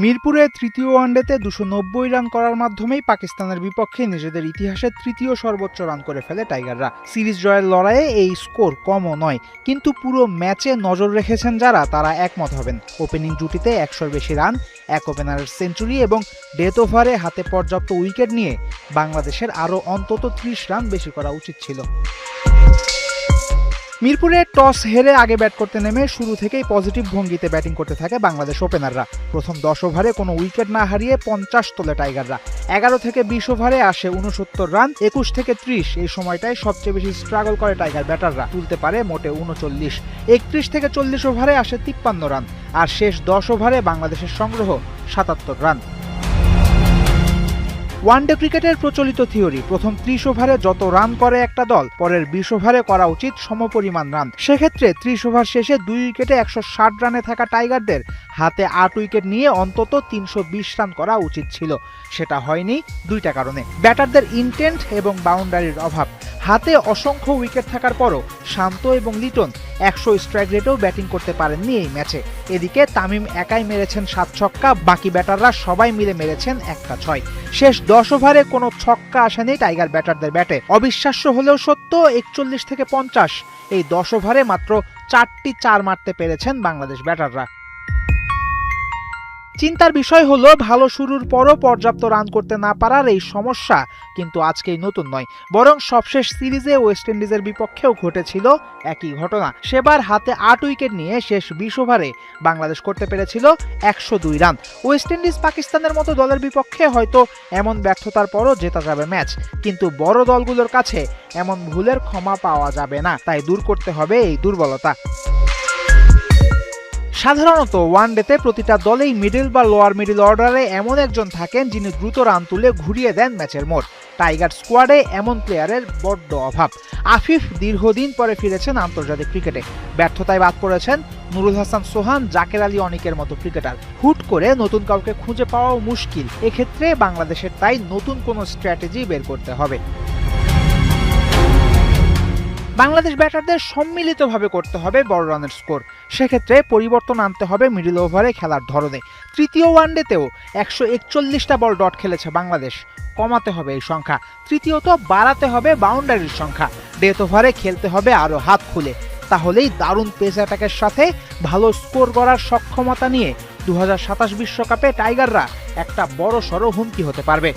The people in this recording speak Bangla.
মিরপুরে তৃতীয় ওয়ানডেতে ২৯০ রান করার মাধ্যমেই পাকিস্তানের বিপক্ষে নিজেদের ইতিহাসে তৃতীয় সর্বোচ্চ রান করে ফেলে টাইগাররা। সিরিজ জয়ের লড়াইয়ে এই স্কোর কমও নয়, কিন্তু পুরো ম্যাচে নজর রেখেছেন যারা তারা একমত হবেন। ওপেনিং জুটিতে ১০০-র বেশি রান, এক ওপেনারের সেঞ্চুরি এবং ডেথ ওভারে হাতে পর্যাপ্ত উইকেট নিয়ে বাংলাদেশের আরও অন্তত ৩০ রান বেশি করা উচিত ছিল। মিরপুরে টস হেরে আগে ব্যাট করতে নেমে শুরু থেকেই পজিটিভ ভঙ্গিতে ব্যাটিং করতে থাকে বাংলাদেশ ওপেনাররা। প্রথম ১০ ওভারে কোনো উইকেট না হারিয়ে ৫০ তোলে টাইগাররা। ১১ থেকে ২০ ওভারে আসে ৬৯ রান, ২১ থেকে ৩০ এই সময়টায় সবচেয়ে বেশি স্ট্রাগল করে টাইগার ব্যাটাররা, তুলতে পারে মোটে ৩৯। ৩১ থেকে ৪০ ওভারে আসে ৫৩ রান, আর শেষ ১০ ওভারে বাংলাদেশের সংগ্রহ ৭৭ রান। ওয়ানডে ক্রিকেটের প্রচলিত থিওরি, প্রথম ৩০ ওভারে যত রান করে একটা দল, পরের ২০ ওভারে করা উচিত সমপরিমাণ রান। সেক্ষেত্রে ৩০ ওভার শেষে ২ উইকেটে ১৬০ রানে থাকা টাইগারদের হাতে ৮ উইকেট নিয়ে অন্তত ৩২০ রান করা উচিত ছিল। সেটা হয়নি দুইটা কারণে: ব্যাটারদের ইনটেন্ট এবং বাউন্ডারির অভাব। হাতে অসংখ্য উইকেট থাকার পরও শান্ত এবং লিটন ১০০ স্ট্রাইক রেটেও ব্যাটিং করতে পারেননি এই ম্যাচে। এদিকে তামিম একাই মেরেছেন ৭ ছক্কা, বাকি ব্যাটাররা সবাই মিলে মেরেছেন একটা ৬। শেষ ১০ ওভারে কোনো ছক্কা আসেনি টাইগার ব্যাটারদের ব্যাটে। অবিশ্বাস্য হলেও সত্য, ৪১ থেকে ৫০ এই ১০ ওভারে মাত্র ৪টি ৪ মারতে পেরেছেন বাংলাদেশ ব্যাটাররা। চিন্তার বিষয় হলো, ভালো শুরুর পরও পর্যাপ্ত রান করতে না পারার এই সমস্যা কিন্তু আজকেই নতুন নয়, বরং সবশেষ সিরিজে ওয়েস্ট ইন্ডিজের বিপক্ষেও ঘটেছিল একই ঘটনা। সেবার হাতে ৮ উইকেট নিয়ে শেষ ২০ ওভারে বাংলাদেশ করতে পেরেছিল ১০২ রান। ওয়েস্ট ইন্ডিজ পাকিস্তানের মতো দলের বিপক্ষে হয়তো এমন ব্যর্থতার পরও জেতা যাবে ম্যাচ, কিন্তু বড় দলগুলোর কাছে এমন ভুলের ক্ষমা পাওয়া যাবে না, তাই দূর করতে হবে এই দুর্বলতা। সাধারণত ওয়ানডেতে প্রতিটা দলেই মিডল বা লোয়ার মিডল অর্ডারে এমন একজন থাকেন যিনি দ্রুত রান তুলে ঘুরিয়ে দেন ম্যাচের মোড়। টাইগার স্কোয়াডে এমন প্লেয়ারের বড্ড অভাব। আফিফ দীর্ঘদিন পরে ফিরেছেন আন্তর্জাতিক ক্রিকেটে। ব্যর্থতায় বাদ পড়েছেন নুরুল হাসান সোহান, জাকের আলী অনিকের মতো ক্রিকেটার। হুট করে নতুন কাউকে খুঁজে পাওয়াও মুশকিল। এক্ষেত্রে বাংলাদেশের তাই নতুন কোনো স্ট্র্যাটেজি বের করতে হবে। বাংলাদেশ ব্যাটারদের সম্মিলিতভাবে করতে হবে বড় রানের স্কোর। সেক্ষেত্রে পরিবর্তন আনতে হবে মিডল ওভারে খেলার ধরনে। তৃতীয় ওয়ানডেতেও ১৪১টা বল ডট খেলেছে বাংলাদেশ, কমাতে হবে এই সংখ্যা। তৃতীয়ত, বাড়াতে হবে বাউন্ডারির সংখ্যা। ডেথ ওভারে খেলতে হবে আরও হাত খুলে। তাহলেই দারুণ পেস অ্যাটাকের সাথে ভালো স্কোর করার সক্ষমতা নিয়ে ২০২৭ বিশ্বকাপে টাইগাররা একটা বড় সড়ো হুমকি হতে পারবে।